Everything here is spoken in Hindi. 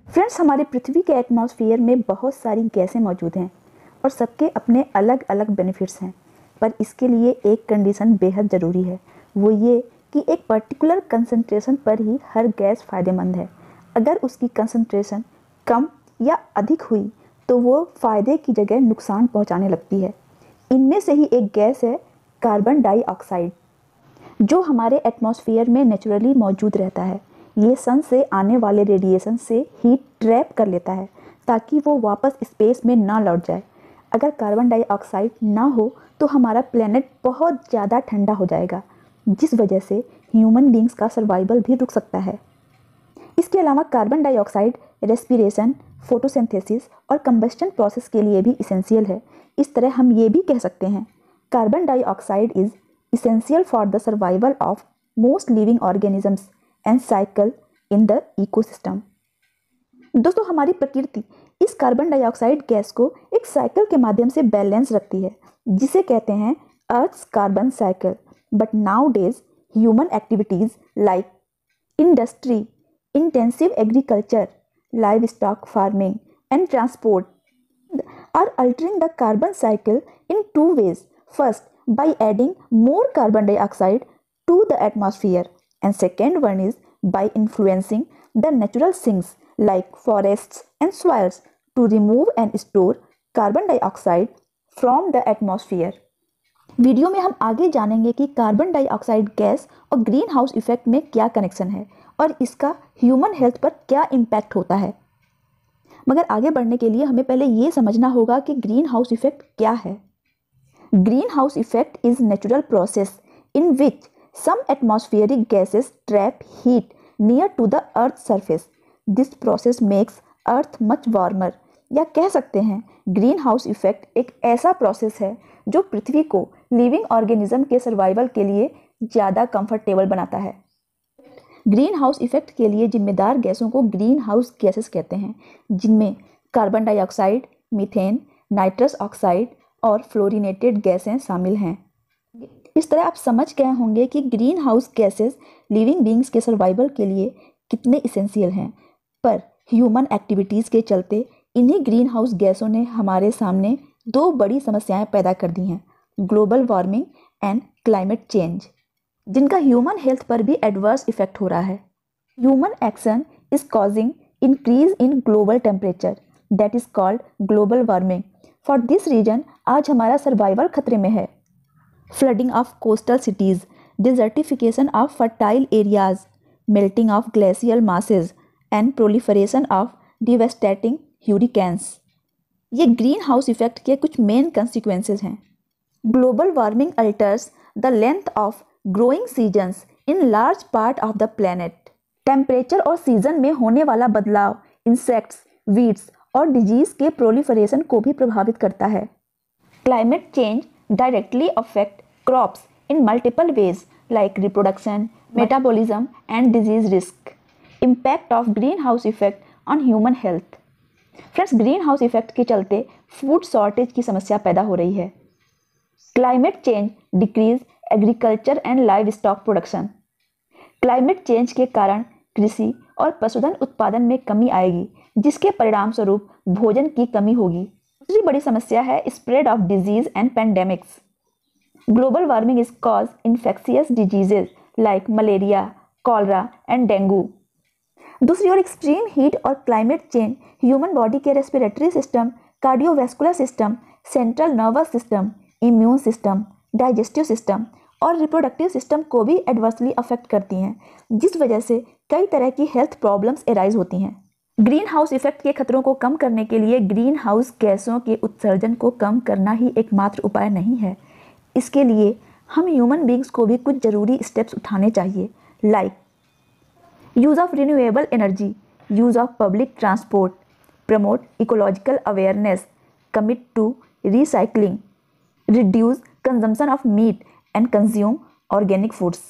फ्रेंड्स, हमारे पृथ्वी के एटमॉस्फेयर में बहुत सारी गैसें मौजूद हैं और सबके अपने अलग अलग बेनिफिट्स हैं। पर इसके लिए एक कंडीशन बेहद ज़रूरी है, वो ये कि एक पर्टिकुलर कंसंट्रेशन पर ही हर गैस फ़ायदेमंद है। अगर उसकी कंसंट्रेशन कम या अधिक हुई तो वो फ़ायदे की जगह नुकसान पहुंचाने लगती है। इनमें से ही एक गैस है कार्बन डाइऑक्साइड, जो हमारे एटमॉस्फेयर में नेचुरली मौजूद रहता है। ये सन से आने वाले रेडिएशन से हीट ट्रैप कर लेता है ताकि वो वापस स्पेस में ना लौट जाए। अगर कार्बन डाइऑक्साइड ना हो तो हमारा प्लेनेट बहुत ज़्यादा ठंडा हो जाएगा, जिस वजह से ह्यूमन बींग्स का सर्वाइवल भी रुक सकता है। इसके अलावा कार्बन डाइऑक्साइड रेस्पिरेशन, फोटोसिंथेसिस और कंबस्टन प्रोसेस के लिए भी इसेंशियल है। इस तरह हम ये भी कह सकते हैं, carbon dioxide is essential for the survival of most living organisms and cycle in the ecosystem। दोस्तों, हमारी प्रकृति इस कार्बन डाइऑक्साइड गैस को एक साइकिल के माध्यम से बैलेंस रखती है, जिसे कहते हैं earth's carbon cycle. But nowadays human activities like industry, intensive agriculture, livestock farming and transport are altering the carbon cycle in 2 ways। First, by adding more carbon dioxide to the atmosphere, and second one is by influencing the natural sinks like forests and soils to remove and store carbon dioxide from the atmosphere। Video में हम आगे जानेंगे कि कार्बन डाइऑक्साइड गैस और ग्रीन हाउस इफेक्ट में क्या कनेक्शन है और इसका ह्यूमन हेल्थ पर क्या इम्पैक्ट होता है। मगर आगे बढ़ने के लिए हमें पहले ये समझना होगा कि ग्रीन हाउस इफेक्ट क्या है। Greenhouse effect is natural process in which some atmospheric gases trap heat near to the Earth's surface। This process makes Earth much warmer। या कह सकते हैं ग्रीन हाउस इफेक्ट एक ऐसा प्रोसेस है जो पृथ्वी को लिविंग ऑर्गेनिज्म के सर्वाइवल के लिए ज़्यादा कंफर्टेबल बनाता है। ग्रीन हाउस इफेक्ट के लिए जिम्मेदार गैसों को ग्रीन हाउस गैसेस कहते हैं, जिनमें carbon dioxide, methane, nitrous oxide और फ्लोरिनेटेड गैसें शामिल हैं। इस तरह आप समझ गए होंगे कि green house gases living beings के सर्वाइवल के लिए कितने इसेंशियल हैं। पर ह्यूमन एक्टिविटीज़ के चलते इन्हीं ग्रीन हाउस गैसों ने हमारे सामने 2 बड़ी समस्याएं पैदा कर दी हैं, global warming and climate change, जिनका ह्यूमन हेल्थ पर भी एडवर्स इफेक्ट हो रहा है। Human action is causing increase in global temperature, that is called global warming. For this reason आज हमारा सर्वाइवल खतरे में है। Flooding of coastal cities, desertification of fertile areas, melting of glacial masses and proliferation of devastating hurricanes, ये ग्रीन हाउस इफेक्ट के कुछ मेन कंसिक्वेंसेज हैं। Global warming altars the length of growing seasons in large part of the planet. Temperature और सीजन में होने वाला बदलाव इंसेक्ट्स, वीड्स और डिजीज के प्रोलिफरेशन को भी प्रभावित करता है। Climate change directly affect crops in multiple ways like reproduction, metabolism and disease risk. Impact of green house effect on human health. Friends, green house effect के चलते फूड शॉर्टेज की समस्या पैदा हो रही है। Climate change decrease agriculture and live stock production. Climate change के कारण कृषि और पशुधन उत्पादन में कमी आएगी, जिसके परिणाम स्वरूप भोजन की कमी होगी। दूसरी बड़ी समस्या है spread of disease and pandemics. Global warming is cause infectious diseases like malaria, cholera and dengue. दूसरी ओर एक्सट्रीम हीट और क्लाइमेट चेंज ह्यूमन बॉडी के respiratory system, cardiovascular system, central nervous system, immune system, digestive system और रिप्रोडक्टिव सिस्टम को भी एडवर्सली अफेक्ट करती हैं, जिस वजह से कई तरह की हेल्थ प्रॉब्लम्स एराइज होती हैं। ग्रीन हाउस इफेक्ट के खतरों को कम करने के लिए ग्रीन हाउस गैसों के उत्सर्जन को कम करना ही एकमात्र उपाय नहीं है। इसके लिए हम ह्यूमन बींग्स को भी कुछ ज़रूरी स्टेप्स उठाने चाहिए, like use of renewable energy, use of public transport, promote ecological awareness, commit to recycling, reduce consumption of meat and consume organic foods.